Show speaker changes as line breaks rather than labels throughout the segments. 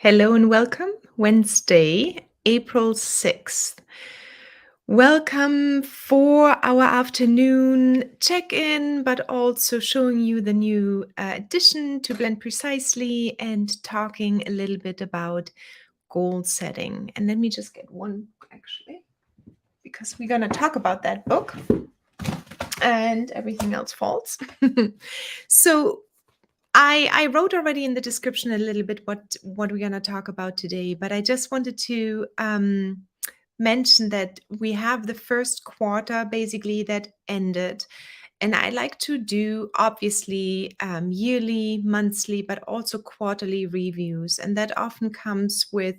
Hello and welcome. Wednesday, April 6th. Welcome for our afternoon check in, but also showing you the new addition to Blend Precisely and talking a little bit about goal setting. And let me just get one actually, because we're going to talk about that book and everything else falls. So, I wrote already in the description a little bit what we're going to talk about today, but I just wanted to mention that we have the first quarter basically that ended, and I like to do obviously yearly, monthly, but also quarterly reviews, and that often comes with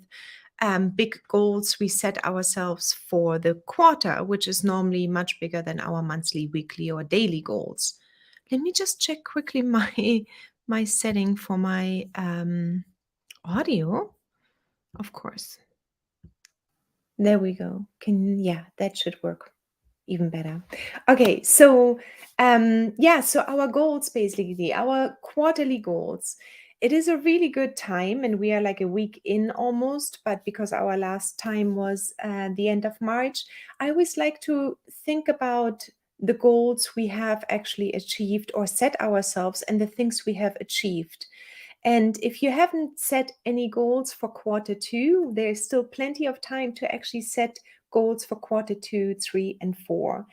big goals we set ourselves for the quarter, which is normally much bigger than our monthly, weekly, or daily goals. Let me just check quickly my setting for my audio. Of course. There we go. Yeah, that should work even better. Okay, so so our goals basically, our quarterly goals. It is a really good time, and we are like a week in almost, but because our last time was the end of March, I always like to think about the goals we have actually achieved or set ourselves and the things we have achieved. And if you haven't set any goals for quarter two, there's still plenty of time to actually set goals for quarter two, three, and four.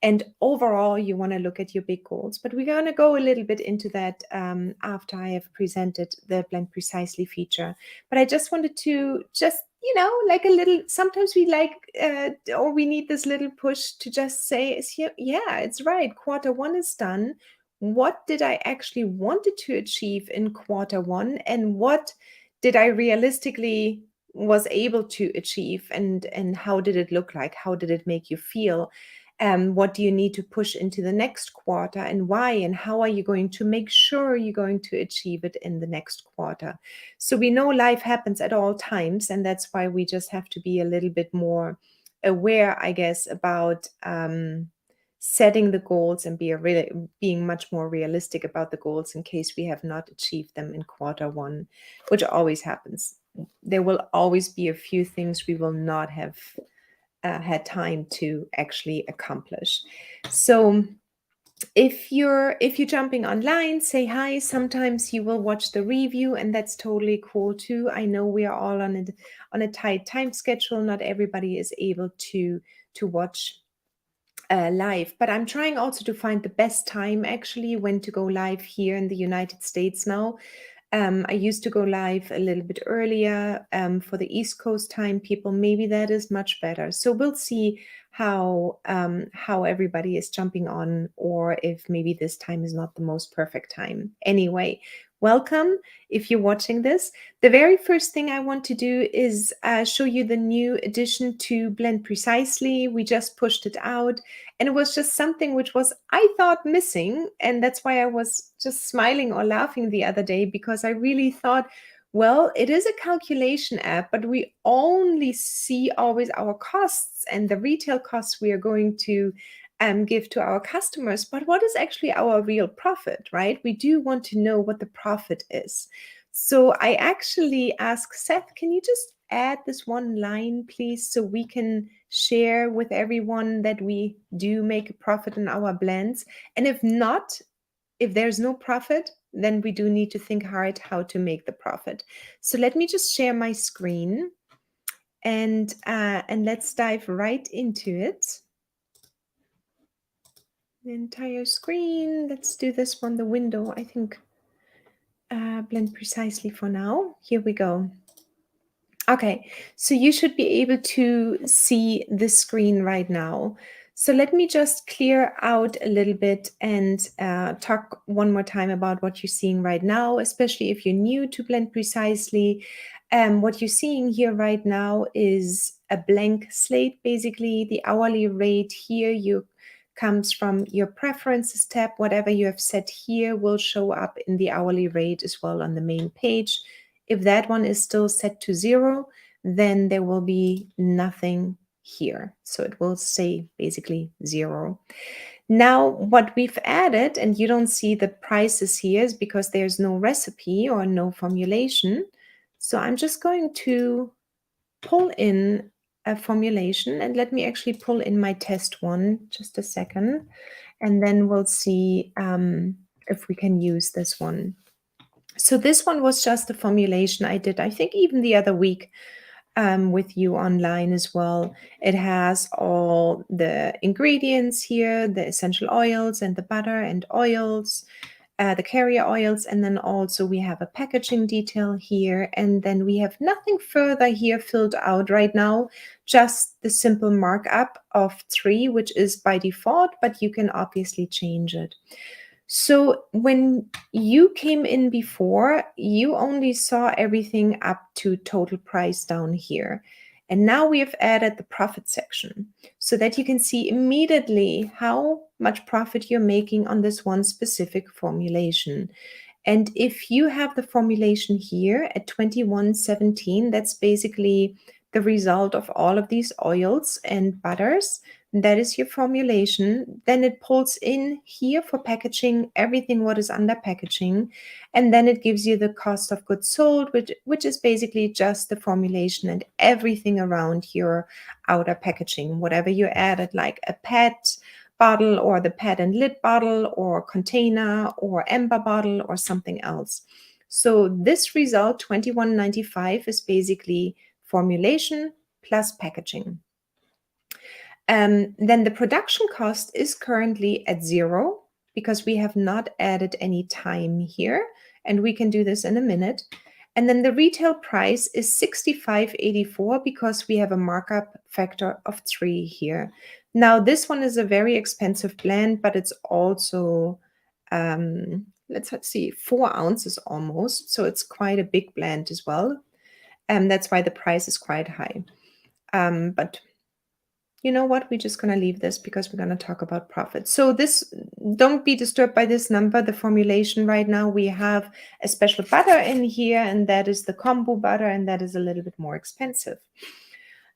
And overall, you want to look at your big goals. But we're going to go a little bit into that after I have presented the Blend Precisely feature. But I just wanted to like a little, sometimes we like, or we need this little push to just say, yeah, it's right. Quarter one is done. What did I actually wanted to achieve in quarter one, and what did I realistically was able to achieve, and how did it look like? How did it make you feel? What do you need to push into the next quarter, and why, and how are you going to make sure you're going to achieve it in the next quarter? So we know life happens at all times, and that's why we just have to be a little bit more aware, I guess, about setting the goals and being much more realistic about the goals in case we have not achieved them in quarter one, which always happens. There will always be a few things we will not have had time to actually accomplish. So if you're jumping online, say hi. Sometimes you will watch the review, and that's totally cool too. I know we are all on a tight time schedule. Not everybody is able to watch live, but I'm trying also to find the best time actually when to go live here in the United States now. I used to go live a little bit earlier for the East Coast time people. Maybe that is much better. So we'll see how everybody is jumping on, or if maybe this time is not the most perfect time. Anyway, welcome if you're watching this. The very first thing I want to do is show you the new addition to Blend Precisely. We just pushed it out, and it was just something which was, I thought, missing. And that's why I was just smiling or laughing the other day, because I really thought, well, it is a calculation app, but we only see always our costs and the retail costs we are going to give to our customers. But what is actually our real profit, right? We do want to know what the profit is. So I actually asked Seth, can you just add this one line, please, so we can share with everyone that we do make a profit in our blends? And if not, if there's no profit, then we do need to think hard how to make the profit. So let me just share my screen, and let's dive right into it. The entire screen. Let's do this one, the window. I think Blend Precisely for now. Here we go. Okay, so you should be able to see this screen right now. So let me just clear out a little bit and talk one more time about what you're seeing right now, especially if you're new to Blend Precisely. What you're seeing here right now is a blank slate, basically. The hourly rate here comes from your preferences tab. Whatever you have set here will show up in the hourly rate as well on the main page. If that one is still set to 0, then there will be nothing here. So it will say basically 0. Now, what we've added, and you don't see the prices here, is because there's no recipe or no formulation. So I'm just going to pull in a formulation, and let me actually pull in my test one, just a second, and then we'll see if we can use this one. So this one was just a formulation I did, I think even the other week, with you online as well. It has all the ingredients here, the essential oils and the butter and oils, the carrier oils, and then also we have a packaging detail here, and then we have nothing further here filled out right now, just the simple markup of 3, which is by default, but you can obviously change it. So when you came in before, you only saw everything up to total price down here. And now we have added the profit section so that you can see immediately how much profit you're making on this one specific formulation. And if you have the formulation here at 21.17, that's basically the result of all of these oils and butters. That is your formulation. Then it pulls in here for packaging, everything what is under packaging. And then it gives you the cost of goods sold, which is basically just the formulation and everything around your outer packaging, whatever you added, like a PET bottle or the PET and lid bottle or container or amber bottle or something else. So this result, 21.95, is basically formulation plus packaging. Then the production cost is currently at 0 because we have not added any time here, and we can do this in a minute. And then the retail price is 65.84 because we have a markup factor of 3 here. Now this one is a very expensive blend, but it's also, let's see, 4 ounces almost. So it's quite a big blend as well. That's why the price is quite high. But you know what? We're just going to leave this because we're going to talk about profit. So this, don't be disturbed by this number, the formulation right now. We have a special butter in here, and that is the combo butter, and that is a little bit more expensive.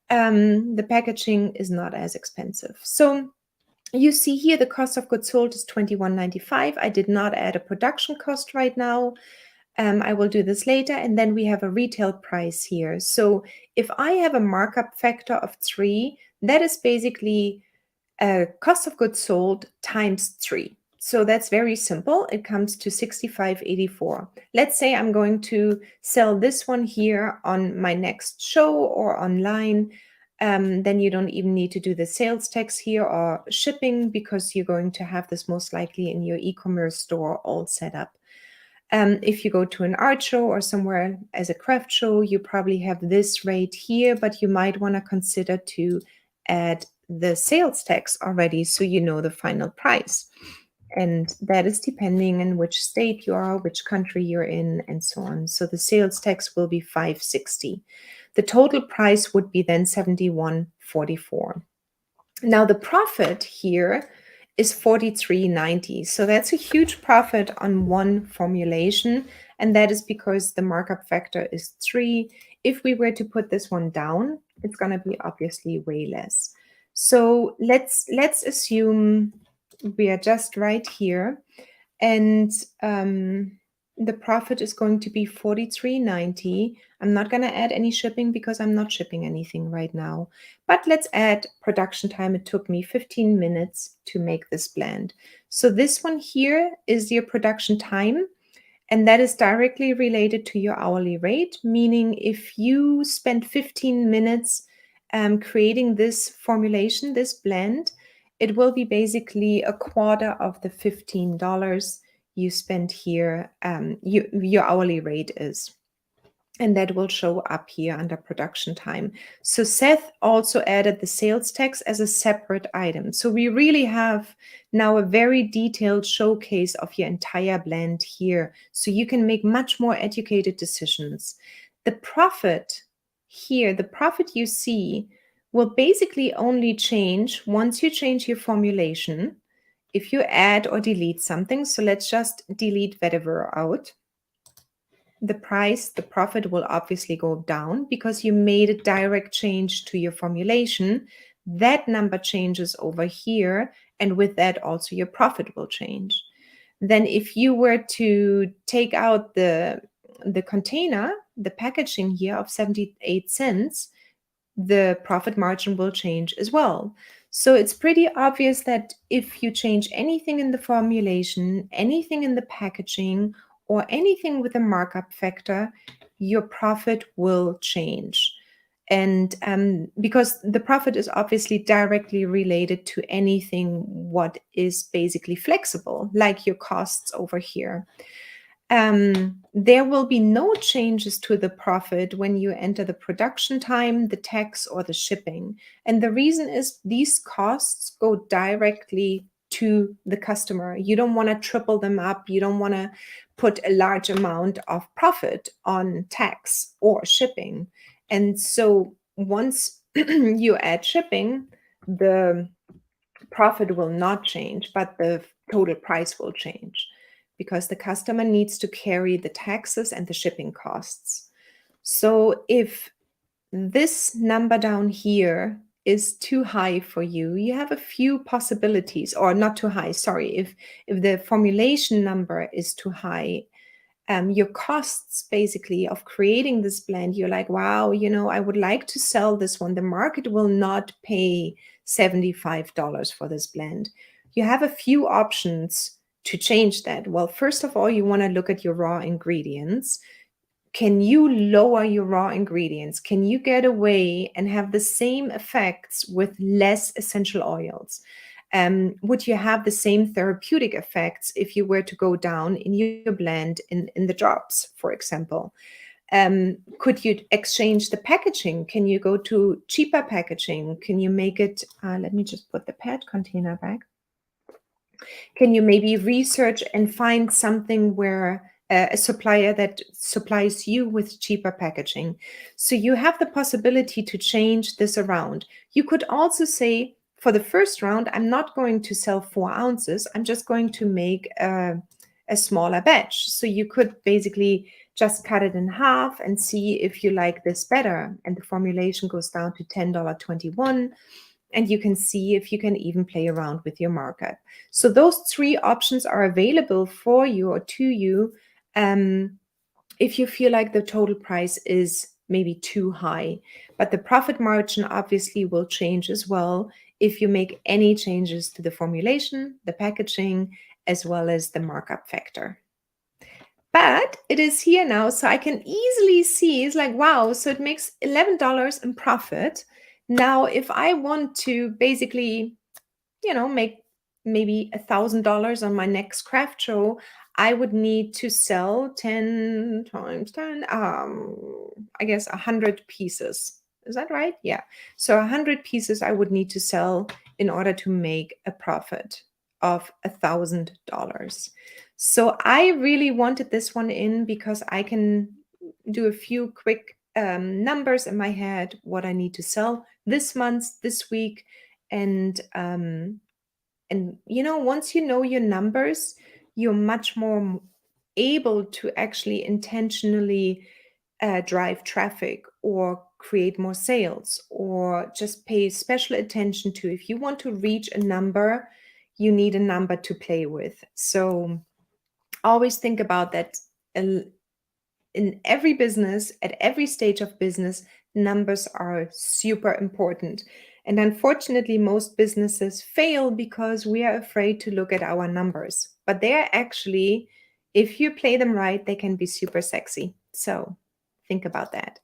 The packaging is not as expensive. So you see here the cost of goods sold is 21.95. I did not add a production cost right now. I will do this later. And then we have a retail price here. So if I have a markup factor of 3, that is basically a cost of goods sold times 3. So that's very simple. It comes to 65.84. Let's say I'm going to sell this one here on my next show or online. Then you don't even need to do the sales tax here or shipping because you're going to have this most likely in your e-commerce store all set up. If you go to an art show or somewhere as a craft show, you probably have this rate here, but you might want to consider to add the sales tax already so you know the final price. And that is depending on which state you are, which country you're in, and so on. So the sales tax will be $5.60. The total price would be then $71.44. Now the profit here is $43.90. So that's a huge profit on one formulation, and that is because the markup factor is 3. If we were to put this one down, it's going to be obviously way less. So let's assume we are just right here, and the profit is going to be $43.90. I'm not going to add any shipping because I'm not shipping anything right now. But let's add production time. It took me 15 minutes to make this blend. So this one here is your production time, and that is directly related to your hourly rate, meaning if you spend 15 minutes creating this formulation, this blend, it will be basically a quarter of the $15 you spend here, your hourly rate is. And that will show up here under production time. So Seth also added the sales tax as a separate item. So we really have now a very detailed showcase of your entire blend here. So you can make much more educated decisions. The profit here, the profit you see, will basically only change once you change your formulation. If you add or delete something, so let's just delete vetiver out. The profit will obviously go down because you made a direct change to your formulation. That number changes over here, and with that also your profit will change. Then if you were to take out the container, the packaging here of 78 cents, the profit margin will change as well. So it's pretty obvious that if you change anything in the formulation, anything in the packaging, or anything with a markup factor, your profit will change. And because the profit is obviously directly related to anything what is basically flexible, like your costs over here. There will be no changes to the profit when you enter the production time, the tax, or the shipping. And the reason is these costs go directly to the customer. You don't want to triple them up. You don't want to put a large amount of profit on tax or shipping. And so once you add shipping, the profit will not change, but the total price will change because the customer needs to carry the taxes and the shipping costs. So if this number down here is too high for you, you have a few possibilities, or not too high, sorry, if the formulation number is too high, your costs basically of creating this blend, you're like, wow, I would like to sell this one. The market will not pay $75 for this blend. You have a few options to change that. Well, first of all, you want to look at your raw ingredients. Can you lower your raw ingredients? Can you get away and have the same effects with less essential oils? Would you have the same therapeutic effects if you were to go down in your blend in the drops, for example? Could you exchange the packaging? Can you go to cheaper packaging? Can you make it, let me just put the PET container back. Can you maybe research and find something where a supplier that supplies you with cheaper packaging? So you have the possibility to change this around. You could also say, for the first round, I'm not going to sell 4 ounces. I'm just going to make a smaller batch. So you could basically just cut it in half and see if you like this better. And the formulation goes down to $10.21. And you can see if you can even play around with your markup. So those 3 options are available for you or to you if you feel like the total price is maybe too high. But the profit margin obviously will change as well if you make any changes to the formulation, the packaging, as well as the markup factor. But it is here now, so I can easily see, it's like, wow, so it makes $11 in profit. Now, if I want to basically, make maybe $1,000 on my next craft show, I would need to sell 10 times 10, I guess 100 pieces. Is that right? Yeah. So 100 pieces I would need to sell in order to make a profit of $1,000. So I really wanted this one in because I can do a few quick numbers in my head, what I need to sell this month, this week, and once you know your numbers, you're much more able to actually intentionally drive traffic or create more sales, or just pay special attention to, if you want to reach a number, you need a number to play with. So always think about that. In every business, at every stage of business, numbers are super important. And unfortunately, most businesses fail because we are afraid to look at our numbers. But they are actually, if you play them right, they can be super sexy. So think about that.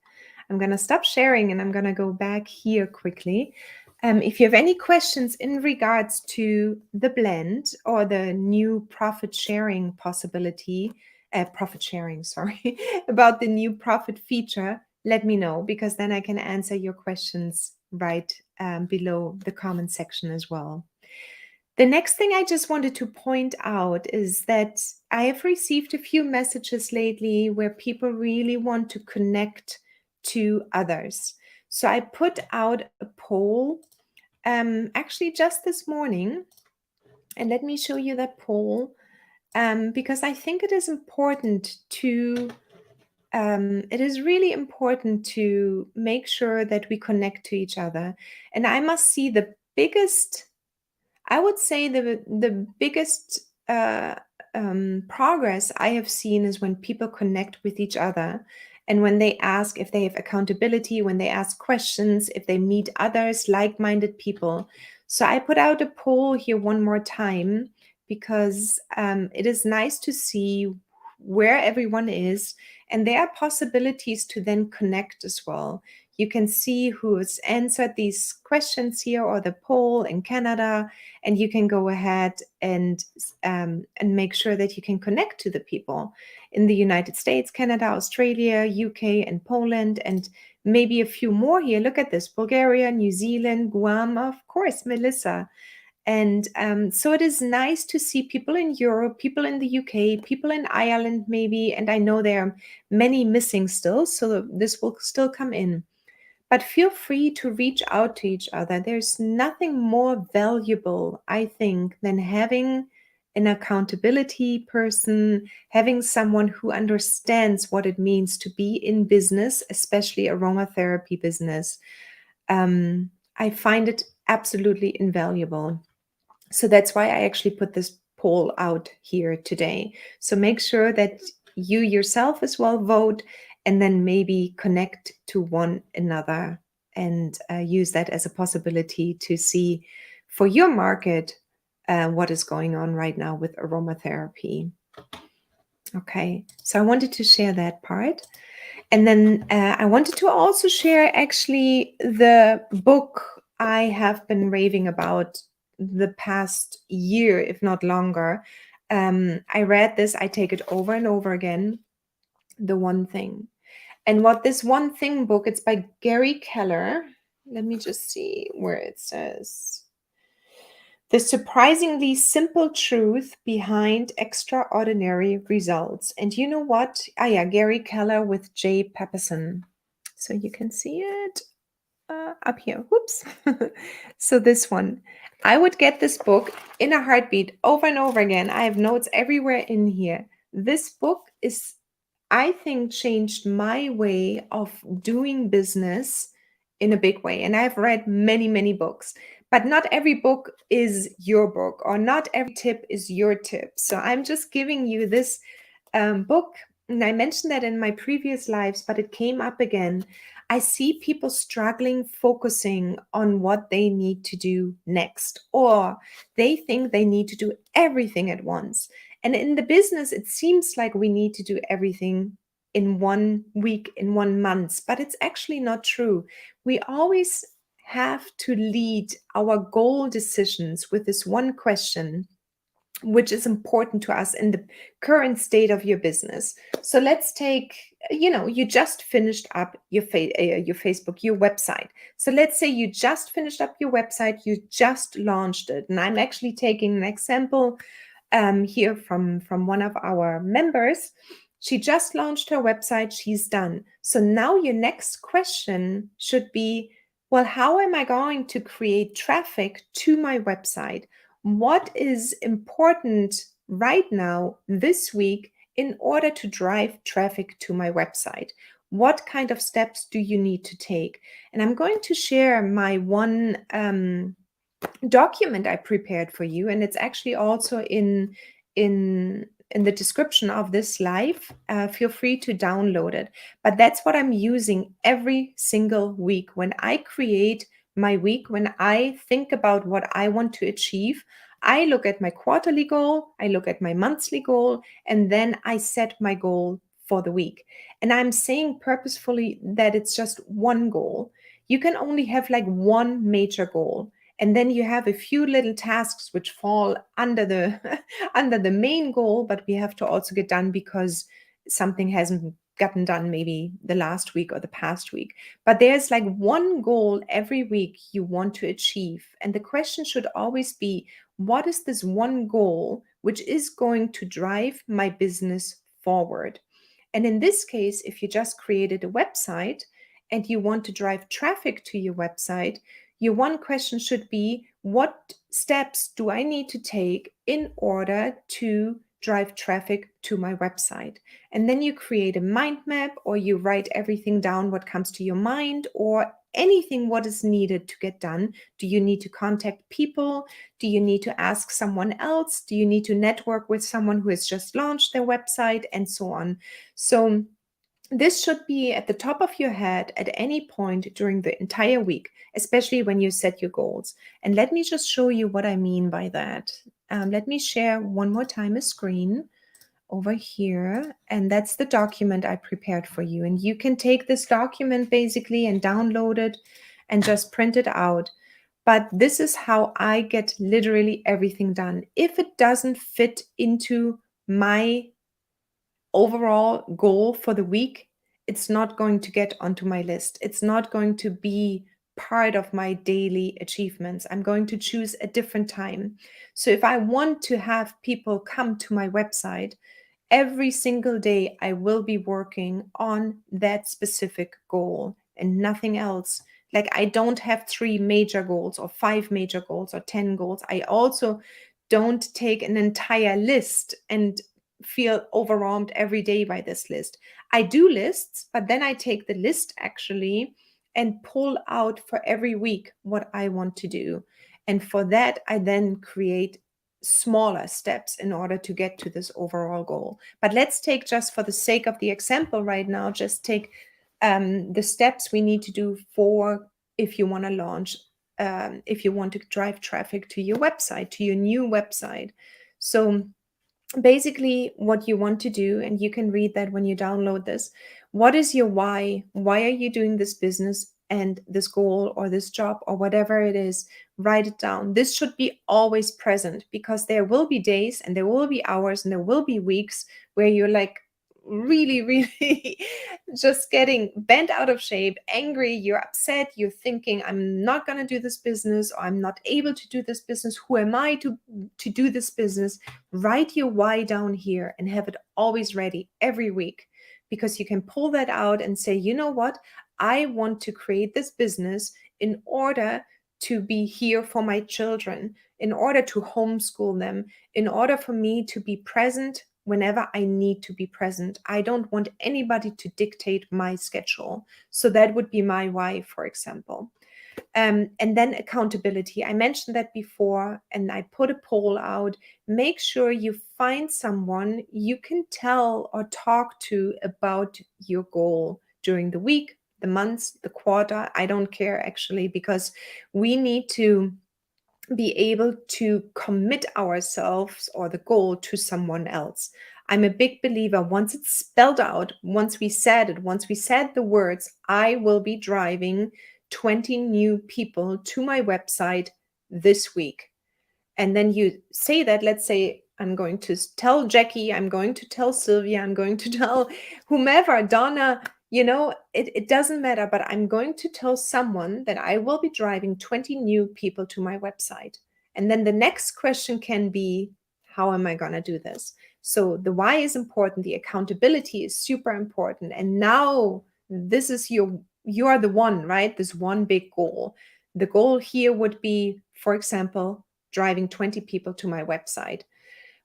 I'm going to stop sharing and I'm going to go back here quickly. If you have any questions in regards to the blend or the new profit sharing possibility, sorry, about the new profit feature, let me know, because then I can answer your questions right below the comment section as well. The next thing I just wanted to point out is that I have received a few messages lately where people really want to connect to others. So I put out a poll actually just this morning, and let me show you that poll. Because I think it is important to, it is really important to make sure that we connect to each other. And I must see the biggest, I would say the biggest progress I have seen is when people connect with each other And when they ask if they have accountability, when they ask questions, if they meet others, like-minded people. So I put out a poll here one more time because it is nice to see where everyone is, and there are possibilities to then connect as well. You can see who has answered these questions here or the poll in Canada, and you can go ahead and make sure that you can connect to the people in the United States, Canada, Australia, UK, and Poland, and maybe a few more here. Look at this: Bulgaria, New Zealand, Guam, of course, Melissa. And so it is nice to see people in Europe, people in the UK, people in Ireland, maybe. And I know there are many missing still, so this will still come in. But feel free to reach out to each other. There's nothing more valuable, I think, than having an accountability person, having someone who understands what it means to be in business, especially aromatherapy business. I find it absolutely invaluable. So that's why I actually put this poll out here today. So make sure that you yourself as well vote, and then maybe connect to one another and use that as a possibility to see for your market what is going on right now with aromatherapy. Okay, so I wanted to share that part. And then I wanted to also share actually the book I have been raving about the past year, if not longer. I read this, I take it over and over again, The One Thing. And what this One Thing book, it's by Gary Keller. Let me just see where it says. The surprisingly simple truth behind extraordinary results. And you know what? Ah, yeah, Gary Keller with Jay Papasan. So you can see it up here. Whoops. So this one, I would get this book in a heartbeat over and over again. I have notes everywhere in here. This book is, I think, changed my way of doing business in a big way. And I've read many, many books, but not every book is your book, or not every tip is your tip. So I'm just giving you this book. And I mentioned that in my previous lives, but it came up again. I see people struggling, focusing on what they need to do next, or they think they need to do everything at once. And in the business, it seems like we need to do everything in 1 week, in 1 month, but it's actually not true. We always have to lead our goal decisions with this one question, which is important to us in the current state of your business. So let's take, you just finished up your Facebook, your website. So let's say you just finished up your website, you just launched it. And I'm actually taking an example here from one of our members. She just launched her website, she's done. So now your next question should be, well, how am I going to create traffic to my website? What is important right now this week in order to drive traffic to my website? What kind of steps do you need to take? And I'm going to share my one document I prepared for you, and it's actually also in the description of this live. Feel free to download it. But that's what I'm using every single week when I create my week, when I think about what I want to achieve. I look at my quarterly goal, I look at my monthly goal, and then I set my goal for the week. And I'm saying purposefully that it's just one goal. You can only have like one major goal, and then you have a few little tasks which fall under the under the main goal, but we have to also get done because something hasn't gotten done maybe the last week or the past week. But there's like one goal every week you want to achieve, and the question should always be, what is this one goal which is going to drive my business forward? And in this case, if you just created a website and you want to drive traffic to your website, your one question should be, what steps do I need to take in order to drive traffic to my website? And then you create a mind map, or you write everything down what comes to your mind, or anything what is needed to get done. Do you need to contact people? Do you need to ask someone else? Do you need to network with someone who has just launched their website, and so on? So This should be at the top of your head at any point during the entire week, especially when you set your goals. And let me just show you what I mean by that. Let me share one more time a screen over here, and that's the document I prepared for you. And you can take this document basically and download it and just print it out. But this is how I get literally everything done. If it doesn't fit into my overall goal for the week, it's not going to get onto my list. It's not going to be part of my daily achievements. I'm going to choose a different time. So if I want to have people come to my website, every single day I will be working on that specific goal and nothing else. Like, I don't have 3 major goals or 5 major goals or 10 goals. I also don't take an entire list and feel overwhelmed every day by this list. I do lists, but then I take the list actually and pull out for every week what I want to do. And for that, I then create smaller steps in order to get to this overall goal. But let's take, just for the sake of the example right now, just take the steps we need to do for if you want to launch, if you want to drive traffic to your website, to your new website. So basically what you want to do, and you can read that when you download this, what is your why are you doing this business and this goal or this job or whatever it is? Write it down. This should be always present, because there will be days and there will be hours and there will be weeks where you're like really just getting bent out of shape, angry, you're upset, you're thinking, I'm not going to do this business, or I'm not able to do this business, who am I to do this business? Write your why down here and have it always ready every week, because you can pull that out and say, you know what, I want to create this business in order to be here for my children, in order to homeschool them, in order for me to be present whenever I need to be present. I don't want anybody to dictate my schedule. So that would be my why, for example. And then accountability. I mentioned that before, and I put a poll out. Make sure you find someone you can tell or talk to about your goal during the week, the months, the quarter. I don't care actually, because we need to be able to commit ourselves or the goal to someone else. I'm a big believer, once it's spelled out, once we said it, once we said the words, I will be driving 20 new people to my website this week. And then you say that, let's say, I'm going to tell Jackie, I'm going to tell Sylvia, I'm going to tell whomever, Donna, it doesn't matter, but I'm going to tell someone that I will be driving 20 new people to my website. And then the next question can be, how am I going to do this? So the why is important. The accountability is super important. And now this is you are the one, right? This one big goal. The goal here would be, for example, driving 20 people to my website.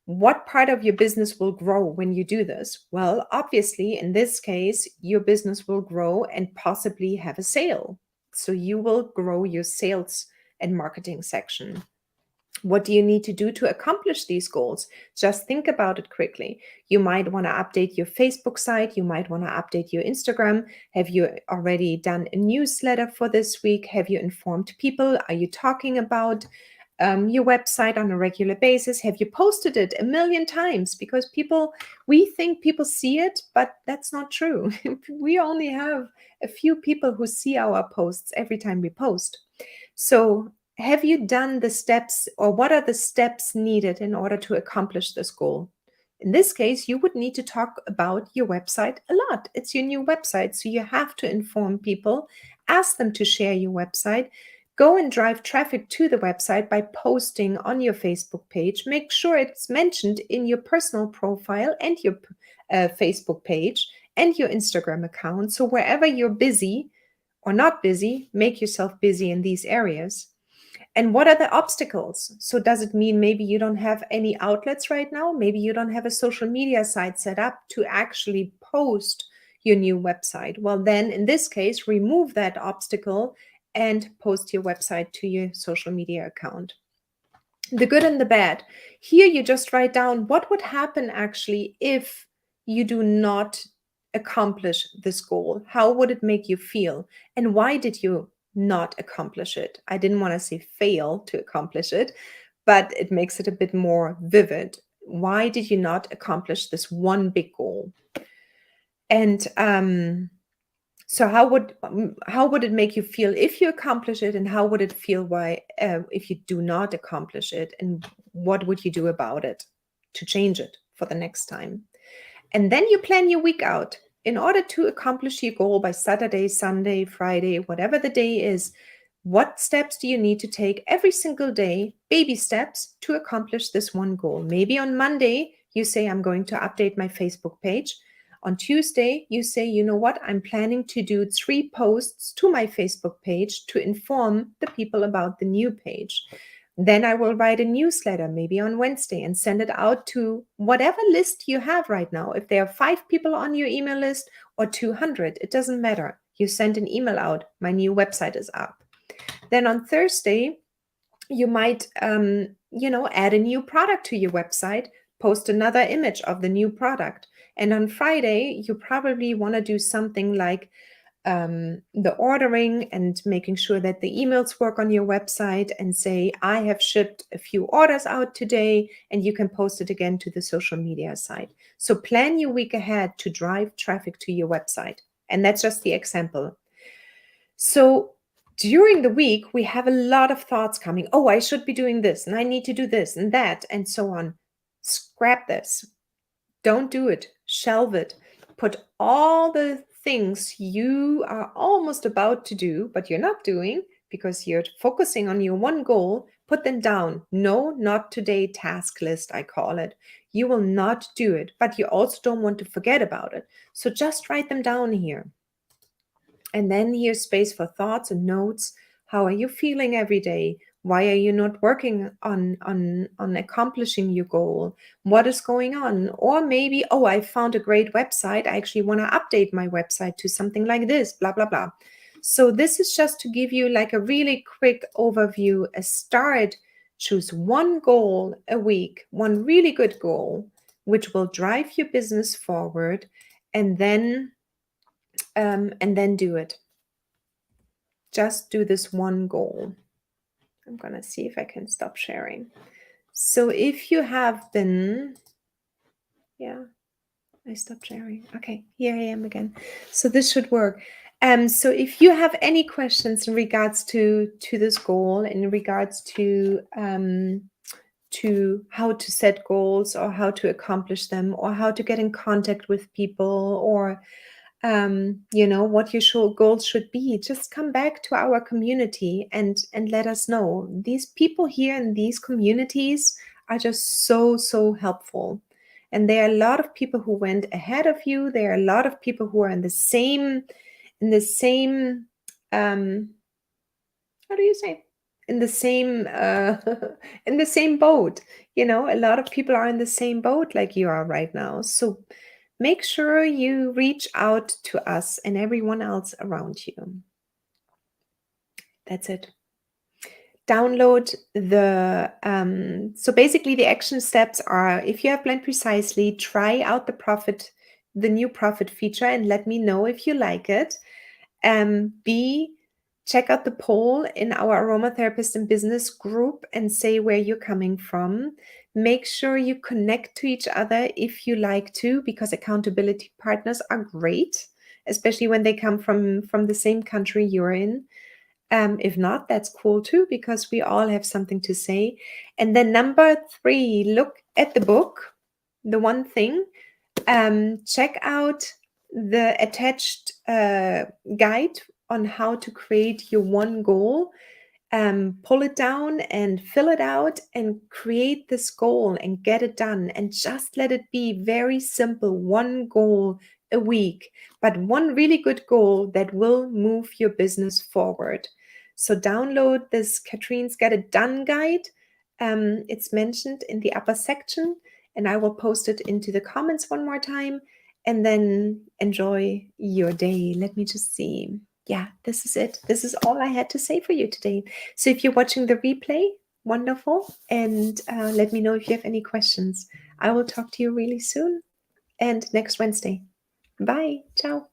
What part of your business will grow when you do this? Well, obviously, in this case, your business will grow and possibly have a sale. So you will grow your sales and marketing section. What do you need to do to accomplish these goals? Just think about it quickly. You might want to update your Facebook site. You might want to update your Instagram. Have you already done a newsletter for this week? Have you informed people? Are you talking about your website on a regular basis? Have you posted it a million times? Because we think people see it, but that's not true. We only have a few people who see our posts every time we post. So have you done the steps, or what are the steps needed in order to accomplish this goal? In this case, you would need to talk about your website a lot. It's your new website, so you have to inform people, ask them to share your website. Go and drive traffic to the website by posting on your Facebook page. Make sure it's mentioned in your personal profile and your Facebook page and your Instagram account. So wherever you're busy or not busy, make yourself busy in these areas. And what are the obstacles? So does it mean maybe you don't have any outlets right now? Maybe you don't have a social media site set up to actually post your new website. Well, then in this case, remove that obstacle and post your website to your social media account. The good and the bad. Here you just write down what would happen actually if you do not accomplish this goal? How would it make you feel? And why did you not accomplish it? I didn't want to say fail to accomplish it, but it makes it a bit more vivid. Why did you not accomplish this one big goal? And so how would it make you feel if you accomplish it, and how would it feel if you do not accomplish it, and what would you do about it to change it for the next time? And then you plan your week out in order to accomplish your goal by Saturday, Sunday, Friday, whatever the day is. What steps do you need to take every single day, baby steps, to accomplish this one goal? Maybe on Monday, you say, I'm going to update my Facebook page. On Tuesday, you say, you know what, I'm planning to do 3 posts to my Facebook page to inform the people about the new page. Then I will write a newsletter, maybe on Wednesday, and send it out to whatever list you have right now. If there are 5 people on your email list or 200, it doesn't matter. You send an email out, my new website is up. Then on Thursday, you might, add a new product to your website, post another image of the new product. And on Friday, you probably want to do something like the ordering and making sure that the emails work on your website, and say, I have shipped a few orders out today, and you can post it again to the social media site. So plan your week ahead to drive traffic to your website. And that's just the example. So during the week, we have a lot of thoughts coming. Oh, I should be doing this, and I need to do this and that, and so on. Scrap this. Don't do it. Shelve it. Put all the things you are almost about to do, but you're not doing because you're focusing on your one goal, put them down. No, not today task list, I call it. You will not do it, but you also don't want to forget about it. So just write them down here. And then here's space for thoughts and notes. How are you feeling every day? Why are you not working on accomplishing your goal? What is going on? Or maybe, oh, I found a great website. I actually want to update my website to something like this, blah, blah, blah. So this is just to give you like a really quick overview, a start. Choose one goal a week, one really good goal, which will drive your business forward, and then do it. Just do this one goal. I'm going to see if I can stop sharing. So if you have been, I stopped sharing. Okay, here I am again. So this should work. So if you have any questions in regards to this goal, in regards to how to set goals, or how to accomplish them, or how to get in contact with people, or what your goals should be, just come back to our community and let us know. These people here in these communities are just so helpful. And there are a lot of people who went ahead of you. There are a lot of people who are in the same how do you say? In the same in the same boat. A lot of people are in the same boat like you are right now. So make sure you reach out to us and everyone else around you. That's it. Download the, so basically the action steps are, if you have planned precisely, try out the new profit feature and let me know if you like it. B, check out the poll in our Aromatherapist in Business group and say where you're coming from. Make sure you connect to each other if you like to, because accountability partners are great, especially when they come from the same country you're in. If not, that's cool too, because we all have something to say. And then number 3, look at the book, The One Thing. Check out the attached guide on how to create your one goal. Pull it down and fill it out and create this goal and get it done, and just let it be very simple. One goal a week, but one really good goal that will move your business forward. So download this Katrine's Get It Done guide. It's mentioned in the upper section, and I will post it into the comments one more time. And then enjoy your day. Let me just see. Yeah, this is it. This is all I had to say for you today. So if you're watching the replay, wonderful. And let me know if you have any questions. I will talk to you really soon and next Wednesday. Bye. Ciao.